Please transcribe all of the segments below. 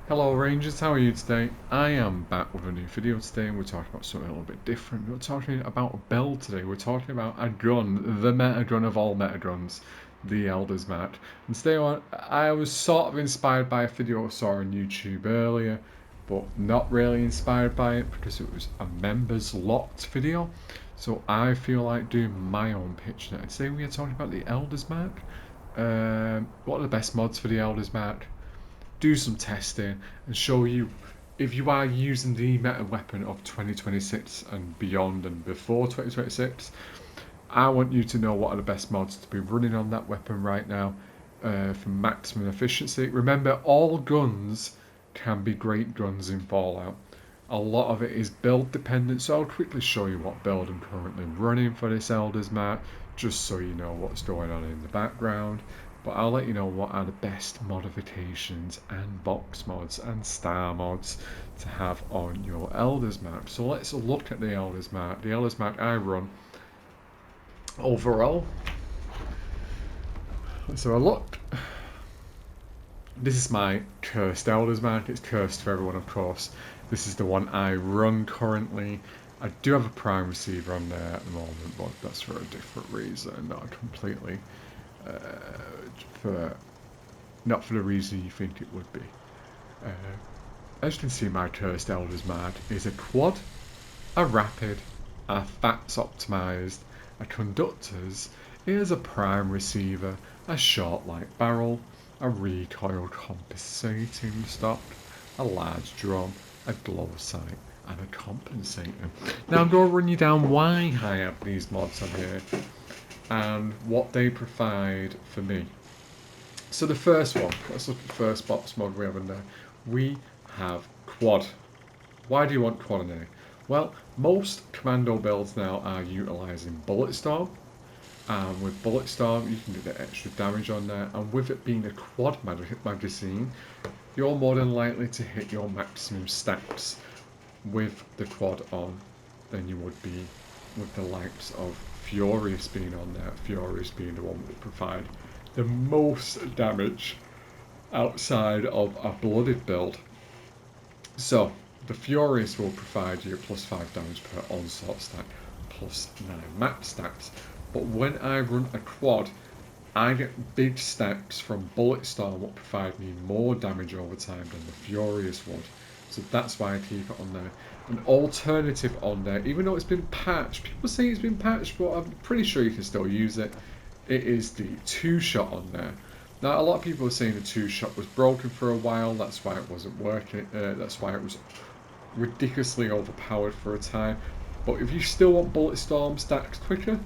Hello Rangers, how are you today? I am back with a new video today and we're talking about something a little bit different. We're talking about a build today. We're talking about a gun, the meta gun of all meta guns, the Elder's Mat. And today I was sort of inspired by a video I saw on YouTube earlier, but not really inspired by it because it was a members locked video. So I feel like doing my own pitch now. Today we are talking about the Elder's Mat. What are the best mods for the Elder's Mat? Do some testing and show you if you are using the meta weapon of 2026 and beyond and before 2026. I want you to know what are the best mods to be running on that weapon right now for maximum efficiency. Remember, all guns can be great guns in Fallout. A lot of it is build dependent, so I'll quickly show you what build I'm currently running for this Elder's Mat, just so you know what's going on in the background. But I'll let you know what are the best modifications and box mods and star mods to have on your Elder's Mat. So let's look at the Elder's Mat. The Elder's Mat I run overall. So I looked. This is my cursed Elder's Mat. It's cursed for everyone, of course. This is the one I run currently. I do have a prime receiver on there at the moment, but that's for a different reason, not completely not for the reason you think it would be. As you can see, my cursed Elder's Mat is a quad, a rapid, a FATS optimized, a conductors, it is a prime receiver, a short light barrel, a recoil compensating stock, a large drum, a glow sight, and a compensator. Now I'm going to run you down why I have these mods on here and what they provide for me. So the first one, let's look at the first box mod we have in there. We have quad. Why do you want quad in there? Well, most commando builds now are utilising Bulletstorm. And with Bulletstorm, you can get the extra damage on there. And with it being a quad magazine, you're more than likely to hit your maximum stacks with the quad on than you would be with the likes of Furious being on there. Furious being the one that would provide the most damage outside of a blooded build. So the Furious will provide you plus 5 damage per onslaught stack, plus 9 max stacks. But when I run a quad, I get big stacks from Bulletstorm that provide me more damage over time than the Furious would. So that's why I keep it on there. An alternative on there, even though it's been patched, people say it's been patched, but I'm pretty sure you can still use it. It is the 2-shot on there. Now, a lot of people are saying the 2-shot was broken for a while, that's why it wasn't working, that's why it was ridiculously overpowered for a time. But if you still want Bulletstorm stacks quicker,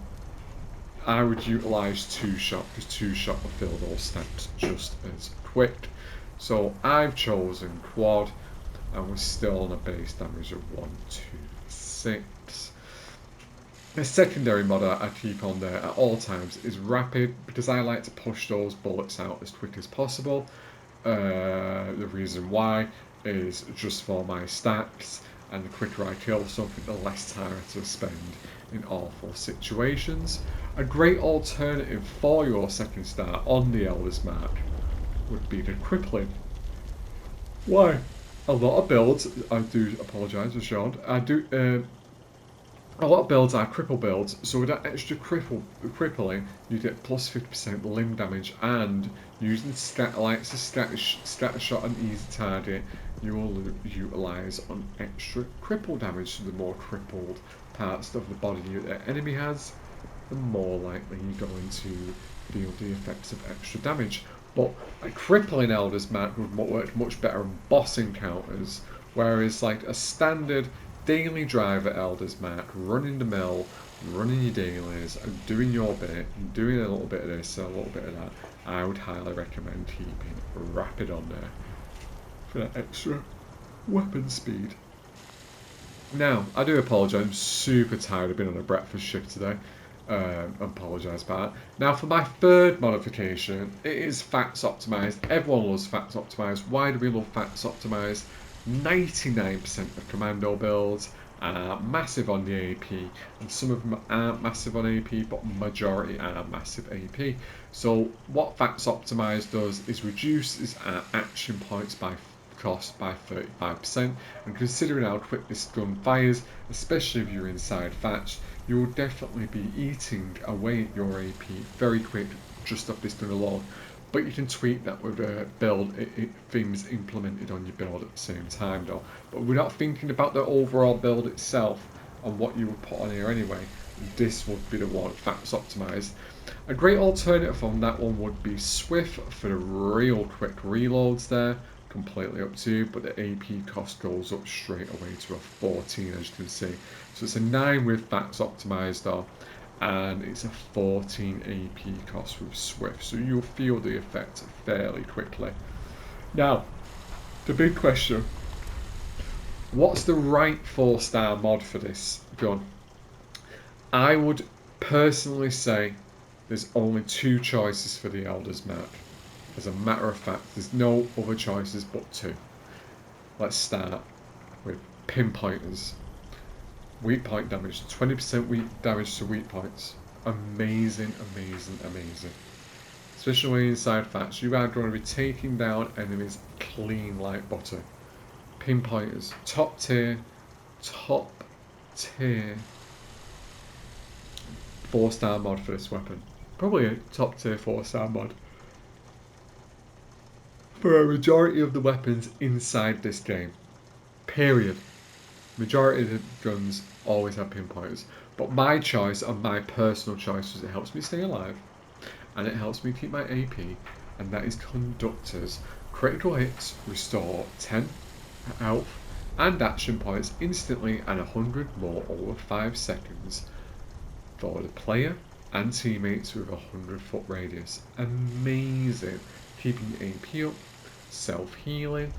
I would utilise 2-shot, because 2-shot will fill those stacks just as quick. So I've chosen quad, and we're still on a base damage of 126. The secondary mod I keep on there at all times is rapid, because I like to push those bullets out as quick as possible. The reason why is just for my stacks, and the quicker I kill something, the less time I have to spend in awful situations. A great alternative for your second star on the Elder's Mat would be the crippling. Why? A lot of builds, I do apologise for Sean, a lot of builds are cripple builds, so with that extra crippling, you get plus 50% limb damage, and using Scatterlights as scatter shot and easy target, you will utilise on extra cripple damage. So the more crippled parts of the body the enemy has, the more likely you're going to feel the effects of extra damage. But a crippling Elder's Mat would work much better on boss encounters, whereas like a standard daily driver Elder's Mat, running the mill, running your dailies, and doing your bit, and doing a little bit of this, a little bit of that, I would highly recommend keeping rapid on there for that extra weapon speed. Now, I do apologise, I'm super tired, I've been on a breakfast shift today. Apologise about that. Now for my third modification, it is FATS optimised. Everyone loves FATS optimised. Why do we love FATS optimised? 99% of commando builds are massive on the AP, and some of them aren't massive on AP, but majority are massive AP. So what FATS optimised does is reduces our action points by cost by 35%, and considering how quick this gun fires, especially if you're inside Thatch, you will definitely be eating away at your AP very quick just off this gun alone. But you can tweak that with a build, things implemented on your build at the same time though. But we're not thinking about the overall build itself and what you would put on here anyway. This would be the one, Thatch optimized. A great alternative on that one would be Swift for the real quick reloads there. Completely up to you, but the AP cost goes up straight away to a 14 as you can see. So it's a 9 with Thatch optimized though, and it's a 14 AP cost with Swift. So you'll feel the effect fairly quickly. Now, the big question, what's the right 4-star mod for this gun? I would personally say there's only 2 choices for the Elders map. As a matter of fact, there's no other choices but 2. Let's start with pinpointers. Weak point damage, 20% weak damage to weak points. Amazing, amazing, amazing. Especially when you're inside Thatch, you are going to be taking down enemies clean like butter. Pinpointers, top tier 4-star mod for this weapon. Probably a top tier 4-star mod for a majority of the weapons inside this game. Period. Majority of the guns always have pinpointers. But my choice and my personal choice is it helps me stay alive and it helps me keep my AP, and that is Conductors. Critical hits restore 10 health and action points instantly and 100 more over 5 seconds for the player and teammates with a 100-foot radius. Amazing. Keeping your AP up, self-healing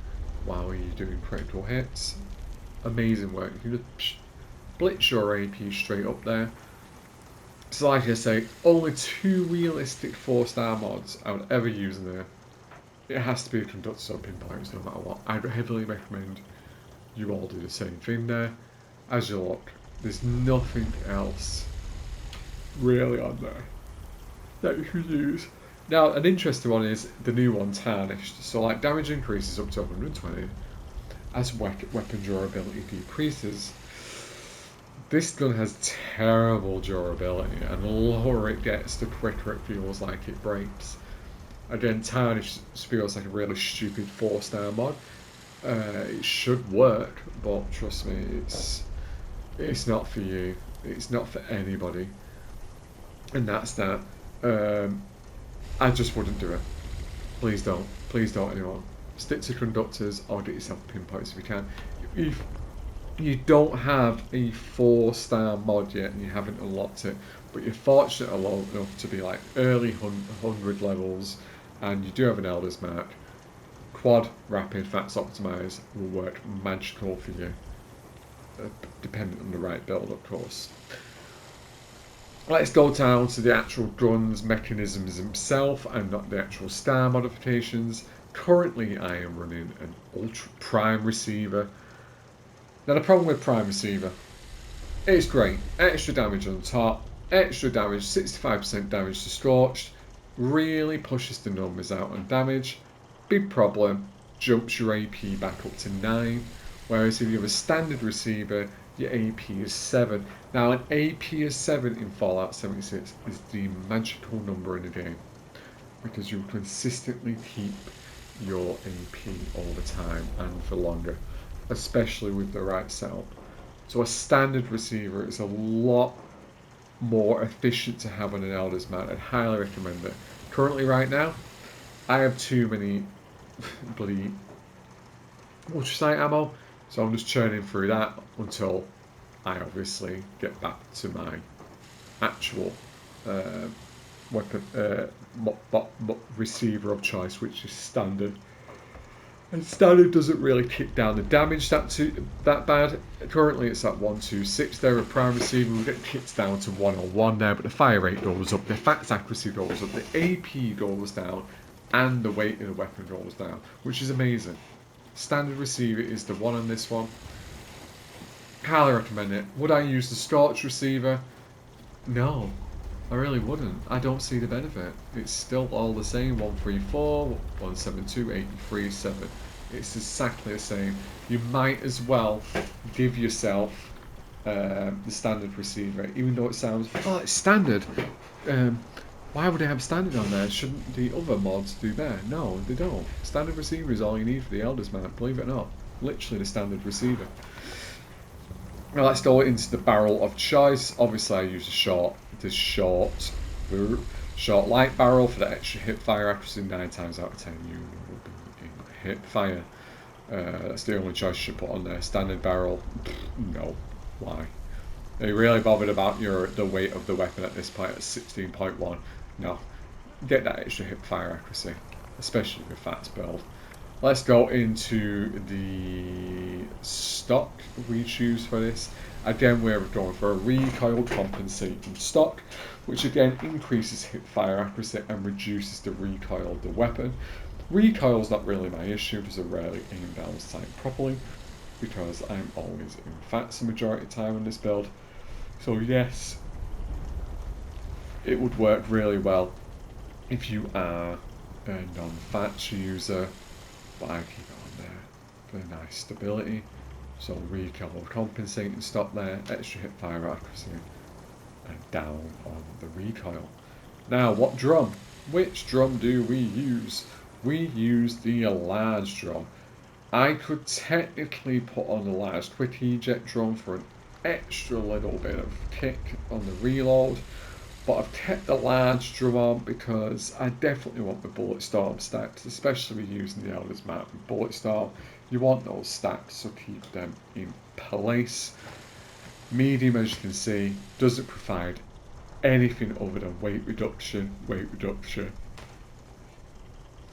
while you're doing critical hits. Amazing work. You can just blitz your AP straight up there. So like I say, only 2 realistic 4-star mods I would ever use in there. It has to be a Conductor or pinpoints no matter what. I'd heavily recommend you all do the same thing there. As you look, there's nothing else really on there that you could use. Now, an interesting one is the new one, Tarnished. So like damage increases up to 120 as weapon durability decreases. This gun has terrible durability, and the lower it gets, the quicker it feels like it breaks. Again, Tarnished feels like a really stupid 4-star mod. It should work, but trust me, it's not for you. It's not for anybody. And that's that. I just wouldn't do it. Please don't. Please don't, anyone. Stick to Conductors or get yourself pinpoints if you can. If you don't have a 4-star mod yet and you haven't unlocked it, but you're fortunate enough to be like early 100 levels and you do have an Elders mark, Quad Rapid Thatch optimized will work magical for you, depending on the right build of course. Let's go down to the actual guns mechanisms themselves and not the actual star modifications. Currently I am running an Ultra Prime Receiver. Now the problem with Prime Receiver, it's great, extra damage on top, extra damage, 65% damage to Scorched, really pushes the numbers out on damage. Big problem, jumps your AP back up to 9, whereas if you have a standard receiver, your AP is 7. Now an AP is 7 in Fallout 76 is the magical number in the game, because you consistently keep your AP all the time and for longer, especially with the right setup. So a standard receiver is a lot more efficient to have on an Elders mount. I'd highly recommend it. Currently right now, I have too many bloody ultrasight ammo, so I'm just churning through that until I obviously get back to my actual weapon receiver of choice, which is standard. And standard doesn't really kick down the damage that bad. Currently it's at 126 there. A prime receiver will get kicked down to 101 there, but the fire rate goes up, the Thatch accuracy goes up, the AP goes down, and the weight of the weapon goes down, which is amazing. Standard receiver is the one on this one. Highly recommend it. Would I use the Scorched receiver? No, I really wouldn't. I don't see the benefit. It's still all the same. 134, 172, 83, 7. It's exactly the same. You might as well give yourself the standard receiver, even though it sounds, oh, it's standard. Why would they have standard on there? Shouldn't the other mods do that? No, they don't. Standard receiver is all you need for the Elders map, believe it or not. Literally the standard receiver. Now let's go into the barrel of choice. Obviously I use the short light barrel for the extra hip fire accuracy. 9 times out of 10 you will be in hip fire. That's the only choice you should put on there. Standard barrel, no. Why? Are you really bothered about the weight of the weapon at this point at 16.1? No. Get that extra hip fire accuracy, especially with Fats build. Let's go into the stock we choose for this. Again, we're going for a recoil compensating stock, which again increases hip fire accuracy and reduces the recoil of the weapon. Recoil is not really my issue because I rarely aim down sight properly, because I'm always in Fats the majority of the time in this build. So yes, it would work really well if you are a non-Fats user, but I keep it on there for nice stability. So recoil compensating stock there, extra hip fire accuracy, and down on the recoil. Now what drum? Which drum do we use? We use the large drum. I could technically put on the large quick eject drum for an extra little bit of kick on the reload, but I've kept the large drum on because I definitely want the bullet storm stacks, especially using the Elders map with bullet storm. You want those stacks, so keep them in place. Medium, as you can see, doesn't provide anything other than weight reduction,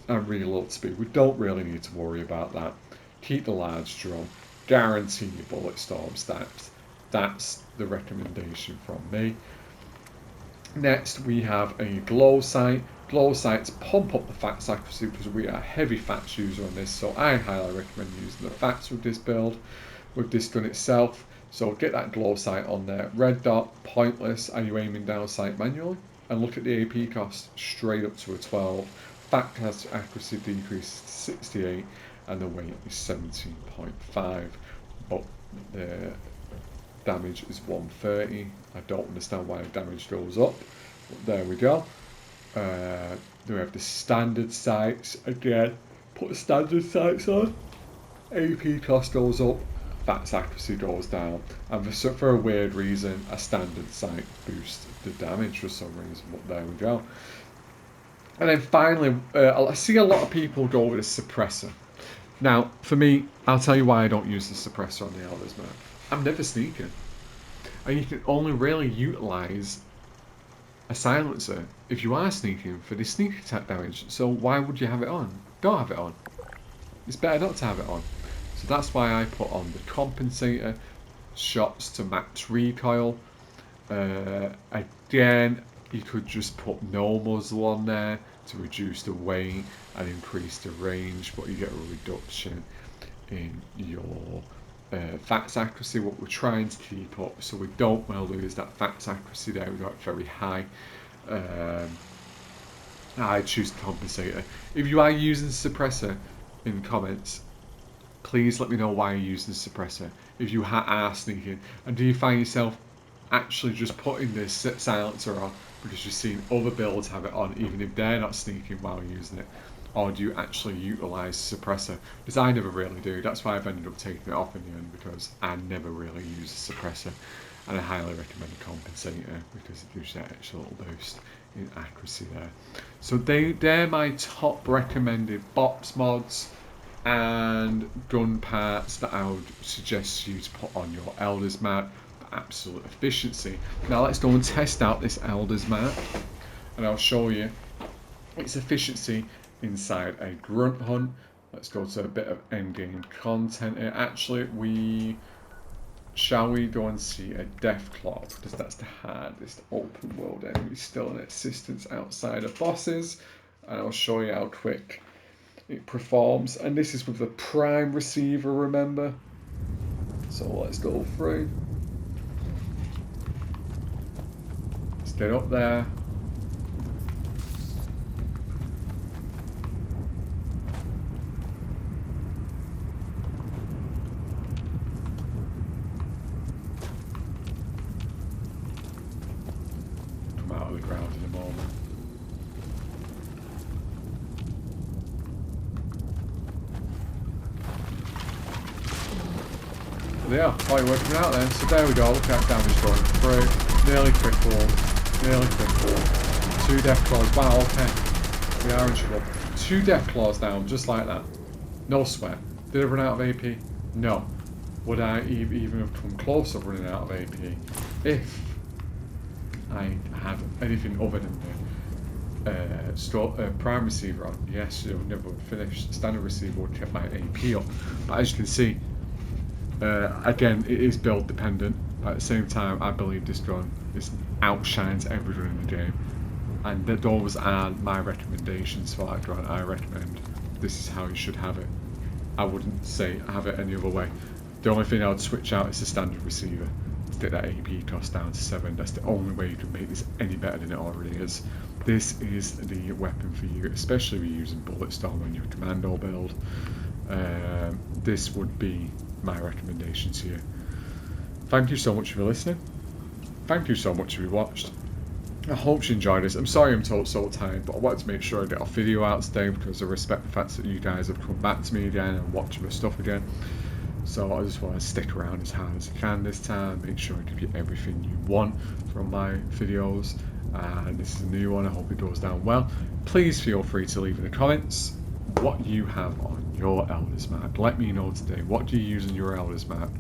and reload speed. We don't really need to worry about that. Keep the large drum, guarantee your bullet storm stacks. That's the recommendation from me. Next we have a glow sight. Glow sights pump up the Fats accuracy because we are a heavy Fats user on this, so I highly recommend using the Fats with this build, with this gun itself. So get that glow sight on there. Red dot, pointless. Are you aiming down sight manually? And look at the AP cost, straight up to a 12. Fats accuracy decreases to 68, and the weight is 17.5. But the damage is 130. I don't understand why the damage goes up, but there we go. Then we have the standard sights again. Put the standard sights on, AP cost goes up, Fats accuracy goes down, and for a weird reason a standard sight boosts the damage for some reason, but there we go. And then finally, I see a lot of people go with a suppressor. Now, for me, I'll tell you why I don't use the suppressor on the Elders map. I'm never sneaking. And you can only really utilise a silencer if you are sneaking for the sneak attack damage. So why would you have it on? Don't have it on. It's better not to have it on. So that's why I put on the compensator, shots to max recoil. Again, you could just put no muzzle on there to reduce the weight and increase the range, but you get a reduction in your Fats accuracy, what we're trying to keep up, so we don't well lose that Fats accuracy there. We got it very high. I choose the compensator. If you are using suppressor, in the comments, please let me know why you're using suppressor. If you are sneaking, and do you find yourself actually just putting this silencer on because you've seen other builds have it on, even if they're not sneaking while using it? Or do you actually utilise suppressor? Because I never really do. That's why I've ended up taking it off in the end, because I never really use a suppressor. And I highly recommend a compensator because it gives you that extra little boost in accuracy there. So they're my top recommended box mods and gun parts that I would suggest you to put on your Elders map for absolute efficiency. Now let's go and test out this Elders map, and I'll show you its efficiency inside a grunt hunt. Let's go to a bit of endgame content here. Actually, shall we go and see a Deathclaw, because that's the hardest open world enemy still in existence outside of bosses, and I'll show you how quick it performs. And this is with the prime receiver, remember? So let's go through. Let's get up there. They are. Oh, you're working out then. So there we go. Look at that damage going through. Nearly crippled. Nearly crippled. 2 death claws. Wow, okay. We are in trouble. 2 death claws down, just like that. No sweat. Did I run out of AP? No. Would I even have come close to running out of AP if I had anything other than the prime receiver on? Yes, it would never finish. Standard receiver would keep my AP up. But as you can see, again, it is build dependent. But at the same time, I believe this gun outshines every gun in the game. And those are my recommendations for that gun. I recommend this is how you should have it. I wouldn't say have it any other way. The only thing I would switch out is the standard receiver to get that AP cost down to 7. That's the only way you can make this any better than it already is. This is the weapon for you, especially if you're using Bulletstorm on your commando build. This would be my recommendations here. Thank you so much for listening. Thank you so much if you watched. I hope you enjoyed this. I'm sorry I'm so tired, but I wanted to make sure I get a video out today because I respect the fact that you guys have come back to me again and watching my stuff again. So I just want to stick around as hard as I can this time, make sure I give you everything you want from my videos. And this is a new one, I hope it goes down well. Please feel free to leave in the comments what you have on your Elders Mark. Let me know today, what do you use in your Elders Mark?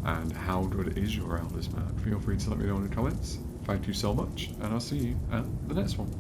And how good is your Elders Mark? Feel free to let me know in the comments. Thank you so much, and I'll see you at the next one.